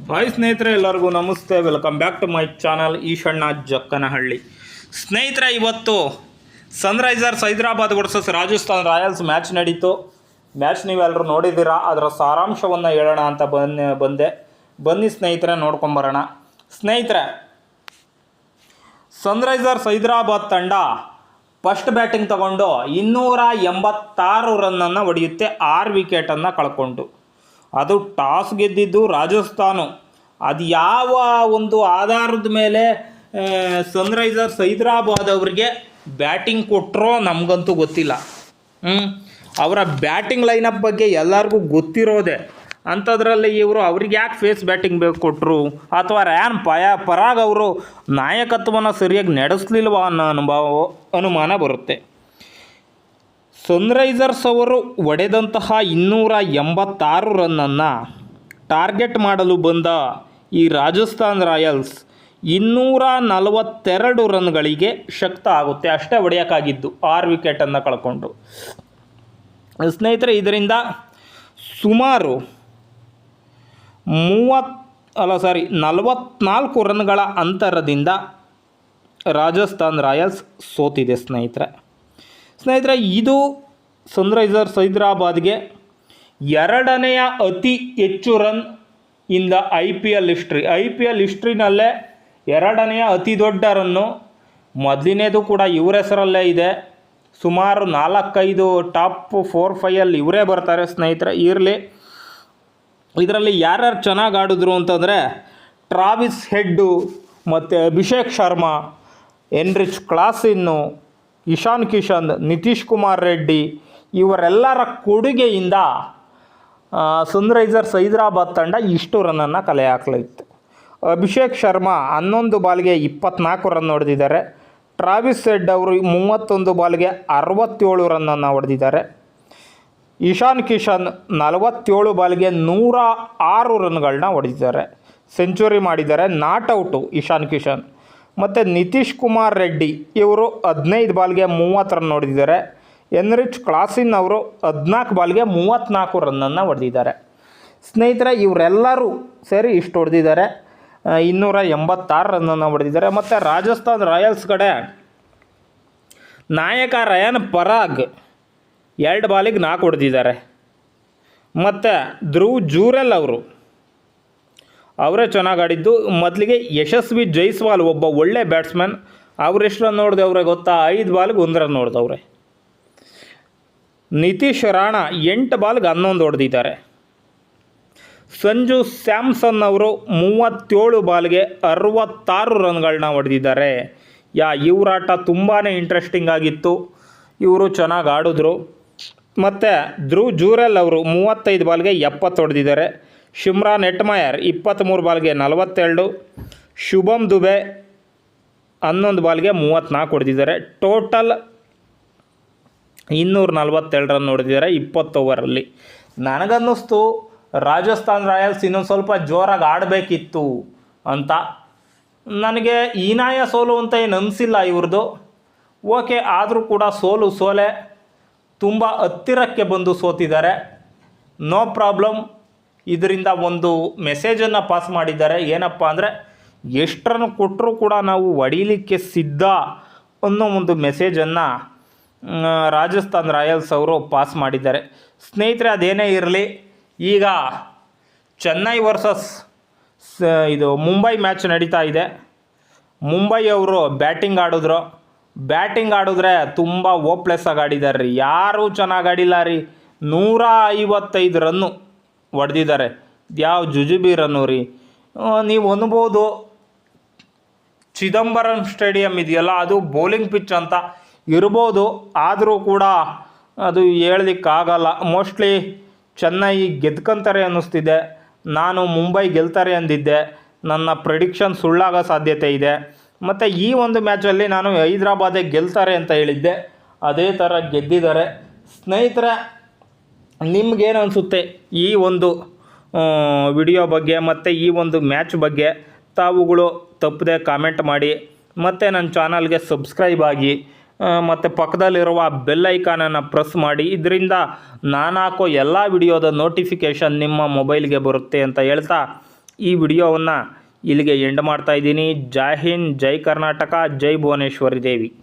Hi ಸ್ನೇಹಿತರೆ, ಎಲ್ಲರಿಗೂ ನಮಸ್ತೆ. Welcome back to my channel Eshanna Jakkanahalli. ಸ್ನೇಹಿತರೆ, ಇವತ್ತು Sunrisers Hyderabad versus Rajasthan Royals match ನಡೀತು. ಮ್ಯಾಚ್ ನೀವೆಲ್ಲರೂ ನೋಡಿದ್ದೀರಾ. ಅದರ ಸಾರಾಂಶವನ್ನು ಹೇಳೋಣ ಅಂತ ಬನ್ನಿ ಸ್ನೇಹಿತರೆ, ನೋಡ್ಕೊಂಬರೋಣ. ಸ್ನೇಹಿತರೆ, ಸನ್ರೈಸರ್ಸ್ ಹೈದರಾಬಾದ್ ತಂಡ ಫಸ್ಟ್ ಬ್ಯಾಟಿಂಗ್ ತಗೊಂಡು 286 ರನ್ನನ್ನು ಹೊಡೆಯುತ್ತೆ, 6 ವಿಕೆಟನ್ನು ಕಳ್ಕೊಂಡು. ಅದು ಟಾಸ್ ಗೆದ್ದಿದ್ದು ರಾಜಸ್ಥಾನ. ಅದು ಯಾವ ಒಂದು ಆಧಾರದ ಮೇಲೆ ಸನ್ರೈಸರ್ಸ್ ಹೈದರಾಬಾದ್ ಅವರಿಗೆ ಬ್ಯಾಟಿಂಗ್ ಕೊಟ್ಟರೋ ನಮಗಂತೂ ಗೊತ್ತಿಲ್ಲ. ಅವರ ಬ್ಯಾಟಿಂಗ್ ಲೈನಪ್ ಬಗ್ಗೆ ಎಲ್ಲರಿಗೂ ಗೊತ್ತಿರೋದೆ. ಅಂಥದ್ರಲ್ಲಿ ಅವ್ರಿಗೆ ಯಾಕೆ ಫೇಸ್ ಬ್ಯಾಟಿಂಗ್ ಬೇಕು ಕೊಟ್ಟರು, ಅಥವಾ ರ್ಯಾನ್ ಪರಾಗ್ ಅವರು ನಾಯಕತ್ವನ ಸರಿಯಾಗಿ ನಡೆಸಲಿಲ್ವ ಅನ್ನೋ ಅನುಮಾನ ಬರುತ್ತೆ. ಸನ್ರೈಸರ್ಸ್ ಅವರು ಹೊಡೆದಂತಹ 286 ರನ್ನನ್ನು ಟಾರ್ಗೆಟ್ ಮಾಡಲು ಬಂದ ಈ ರಾಜಸ್ಥಾನ್ ರಾಯಲ್ಸ್ 242 ರನ್ಗಳಿಗೆ ಶಕ್ತ ಆಗುತ್ತೆ. ಅಷ್ಟೇ ಹೊಡೆಯೋಕ್ಕಾಗಿದ್ದು, 6 ವಿಕೆಟನ್ನು ಕಳ್ಕೊಂಡು. ಸ್ನೇಹಿತರೆ, ಇದರಿಂದ ಸುಮಾರು 44 ರನ್ಗಳ ಅಂತರದಿಂದ ರಾಜಸ್ಥಾನ್ ರಾಯಲ್ಸ್ ಸೋತಿದೆ. ಸ್ನೇಹಿತರೆ, ಇದು ಸನ್ರೈಸರ್ಸ್ ಹೈದರಾಬಾದ್ಗೆ 2ನೇ ಅತಿ ಹೆಚ್ಚು ರನ್ ಇನ್ ದ IPL ಹಿಸ್ಟ್ರಿನಲ್ಲೇ 2ನೇ ಅತಿ ದೊಡ್ಡ ರನ್ನು. ಮೊದಲನೇದು ಕೂಡ ಇವ್ರ ಹೆಸರಲ್ಲೇ ಇದೆ. ಸುಮಾರು 4-5 ಟಾಪ್ 4-5 ಇವರೇ ಬರ್ತಾರೆ. ಸ್ನೇಹಿತರೆ, ಇರಲಿ. ಇದರಲ್ಲಿ ಯಾರ್ಯಾರು ಚೆನ್ನಾಗಿ ಆಡಿದ್ರು ಅಂತಂದರೆ ಟ್ರಾವಿಸ್ ಹೆಡ್ಡು ಮತ್ತು ಅಭಿಷೇಕ್ ಶರ್ಮಾ, ಎನ್ರಿಚ್ ಕ್ಲಾಸಿನ್ನು, ಇಶಾನ್ ಕಿಶನ್, ನಿತೀಶ್ ಕುಮಾರ್ ರೆಡ್ಡಿ ಇವರೆಲ್ಲರ ಕೊಡುಗೆಯಿಂದ ಸನ್ರೈಸರ್ಸ್ ಹೈದರಾಬಾದ್ ತಂಡ ಇಷ್ಟು ರನ್ನನ್ನು ಕಲೆ ಹಾಕಲಿತ್ತು. ಅಭಿಷೇಕ್ ಶರ್ಮಾ 11 ಬಾಲ್ಗೆ 24 ರನ್ ಹೊಡೆದಿದ್ದಾರೆ. ಟ್ರಾವಿಸ್ ಹೆಡ್ ಅವರು 31 ಬಾಲ್ಗೆ 67 ರನ್ನನ್ನು ಹೊಡೆದಿದ್ದಾರೆ. ಇಶಾನ್ ಕಿಶನ್ 47 ಬಾಲ್ಗೆ 106 ರನ್ಗಳನ್ನ ಹೊಡೆದಿದ್ದಾರೆ, ಸೆಂಚುರಿ ಮಾಡಿದ್ದಾರೆ. Not out Ishan Kishan. ಮತ್ತು ನಿತೀಶ್ ಕುಮಾರ್ ರೆಡ್ಡಿ ಇವರು 15 ಬಾಲ್ಗೆ 30 ರನ್ ಹೊಡೆದಿದ್ದಾರೆ. ಎನ್ರಿಚ್ ಕ್ಲಾಸಿನ್ ಅವರು 14 ಬಾಲ್ಗೆ 34 ರನ್ನನ್ನು ಹೊಡೆದಿದ್ದಾರೆ. ಸ್ನೇಹಿತರೆ, ಇವರೆಲ್ಲರೂ ಸೇರಿ ಇಷ್ಟು ಹೊಡೆದಿದ್ದಾರೆ, 286 ರನ್ನನ್ನು ಹೊಡೆದಿದ್ದಾರೆ. ಮತ್ತು ರಾಜಸ್ಥಾನ್ ರಾಯಲ್ಸ್ ಕಡೆ ನಾಯಕ ರಯಾನ್ ಪರಾಗ್ 2 ಬಾಲಿಗೆ 4 ಹೊಡೆದಿದ್ದಾರೆ. ಮತ್ತು ಧ್ರುವ್ ಜೂರೆಲ್ ಅವರೇ ಚೆನ್ನಾಗಿ ಆಡಿದ್ದು. ಮೊದಲಿಗೆ ಯಶಸ್ವಿ ಜೈಸ್ವಾಲ್ ಒಬ್ಬ ಒಳ್ಳೆ ಬ್ಯಾಟ್ಸ್ಮನ್, ಅವರೆಷ್ಟು ರನ್ ನೋಡಿದವ್ರೆ ಗೊತ್ತಾ? 5 ಬಾಲ್ಗೆ 1 ರನ್ ನೋಡಿದವ್ರೆ. ನಿತೀಶ್ ರಾಣಾ 8 ಬಾಲ್ಗೆ 11 ಹೊಡೆದಿದ್ದಾರೆ. ಸಂಜು ಸ್ಯಾಮ್ಸನ್ ಅವರು 37 ಬಾಲ್ಗೆ 66 ರನ್ಗಳನ್ನ ಹೊಡೆದಿದ್ದಾರೆ. ಇವರಾಟ ತುಂಬಾ ಇಂಟ್ರೆಸ್ಟಿಂಗ್ ಆಗಿತ್ತು, ಇವರು ಚೆನ್ನಾಗಿ ಆಡಿದ್ರು. ಮತ್ತು ಧ್ರುವ್ ಜೂರೆಲ್ ಅವರು 35 ಬಾಲ್ಗೆ 70 ಹೊಡೆದಿದ್ದಾರೆ. ಶಿಮ್ರಾನ್ ಹೆಟ್ಮಯರ್ 23 ಬಾಲ್ಗೆ 42, ಶುಭಮ್ ದುಬೆ 11 ಬಾಲ್ಗೆ 34 ಹೊಡೆದಿದ್ದಾರೆ. ಟೋಟಲ್ 247 ರನ್ ಹೊಡೆದಿದ್ದಾರೆ 20 ಓವರಲ್ಲಿ. ನನಗನ್ನಿಸ್ತು ರಾಜಸ್ಥಾನ್ ರಾಯಲ್ಸ್ ಇನ್ನೊಂದು ಸ್ವಲ್ಪ ಜೋರಾಗಿ ಆಡಬೇಕಿತ್ತು ಅಂತ. ನನಗೆ ಹೀನಾಯ ಸೋಲು ಅಂತ ಏನು ಅನಿಸಿಲ್ಲ ಇವ್ರದ್ದು. ಓಕೆ, ಆದರೂ ಕೂಡ ಸೋಲೆ. ತುಂಬ ಹತ್ತಿರಕ್ಕೆ ಬಂದು ಸೋತಿದ್ದಾರೆ. No problem. ಇದರಿಂದ ಒಂದು ಮೆಸೇಜನ್ನು ಪಾಸ್ ಮಾಡಿದ್ದಾರೆ. ಏನಪ್ಪ ಅಂದರೆ, ಎಷ್ಟರನ್ನು ಕೊಟ್ಟರೂ ಕೂಡ ನಾವು ಹೊಡೀಲಿಕ್ಕೆ ಸಿದ್ಧ ಅನ್ನೋ ಒಂದು ಮೆಸೇಜನ್ನು ರಾಜಸ್ಥಾನ್ ರಾಯಲ್ಸ್ ಅವರು ಪಾಸ್ ಮಾಡಿದ್ದಾರೆ. ಸ್ನೇಹಿತರೆ, ಅದೇನೇ ಇರಲಿ, ಈಗ ಚೆನ್ನೈ ವರ್ಸಸ್ ಮುಂಬೈ ಮ್ಯಾಚ್ ನಡೀತಾ ಇದೆ. ಮುಂಬೈ ಅವರು ಬ್ಯಾಟಿಂಗ್ ಆಡಿದ್ರೆ ತುಂಬ ಓಪ್ಲೆಸ್ ಆಗಿ ಆಡಿದ್ದಾರೆ ರೀ. ಯಾರೂ ಚೆನ್ನಾಗಿ ಆಡಿಲ್ಲ ರೀ. 155 ರನ್ನು ಹೊಡೆದಿದ್ದಾರೆ. ಯಾವ ಜುಜುಬಿ ರನ್ನು ರೀ. ನೀವು ಅನ್ಬೋದು, ಚಿದಂಬರಂ ಸ್ಟೇಡಿಯಂ ಇದೆಯಲ್ಲ, ಅದು ಬೌಲಿಂಗ್ ಪಿಚ್ ಅಂತ ಇರ್ಬೋದು. ಆದರೂ ಕೂಡ ಅದು ಹೇಳಲಿಕ್ಕಾಗಲ್ಲ. ಮೋಸ್ಟ್ಲಿ ಚೆನ್ನೈ ಗೆದ್ಕೊಂತಾರೆ ಅನ್ನಿಸ್ತಿದೆ. ನಾನು ಮುಂಬೈ ಗೆಲ್ತಾರೆ ಅಂದಿದ್ದೆ. ನನ್ನ ಪ್ರೆಡಿಕ್ಷನ್ ಸುಳ್ಳಾಗೋ ಸಾಧ್ಯತೆ ಇದೆ. ಮತ್ತು ಈ ಒಂದು ಮ್ಯಾಚಲ್ಲಿ ನಾನು ಹೈದರಾಬಾದೇ ಗೆಲ್ತಾರೆ ಅಂತ ಹೇಳಿದ್ದೆ. ಅದೇ ಥರ ಗೆದ್ದಿದ್ದಾರೆ. ಸ್ನೇಹಿತರೆ, ನಿಮಗೇನು ಅನಿಸುತ್ತೆ ಈ ಒಂದು ವಿಡಿಯೋ ಬಗ್ಗೆ ಮತ್ತು ಈ ಒಂದು ಮ್ಯಾಚ್ ಬಗ್ಗೆ? ತಾವುಗಳು ತಪ್ಪದೆ ಕಾಮೆಂಟ್ ಮಾಡಿ, ಮತ್ತು ನನ್ನ ಚಾನಲ್ಗೆ ಸಬ್ಸ್ಕ್ರೈಬ್ ಆಗಿ, ಮತ್ತು ಪಕ್ಕದಲ್ಲಿರುವ ಬೆಲ್ ಐಕಾನನ್ನು ಪ್ರೆಸ್ ಮಾಡಿ. ಇದರಿಂದ ನಾನು ಹಾಕೋ ಎಲ್ಲ ವಿಡಿಯೋದ ನೋಟಿಫಿಕೇಷನ್ ನಿಮ್ಮ ಮೊಬೈಲ್ಗೆ ಬರುತ್ತೆ ಅಂತ ಹೇಳ್ತಾ ಈ ವಿಡಿಯೋವನ್ನು ಇಲ್ಲಿಗೆ ಎಂಡ್ ಮಾಡ್ತಾ ಇದ್ದೀನಿ. ಜೈ ಹಿಂದ್, ಜೈ ಕರ್ನಾಟಕ, ಜೈ ಭುವನೇಶ್ವರಿ ದೇವಿ.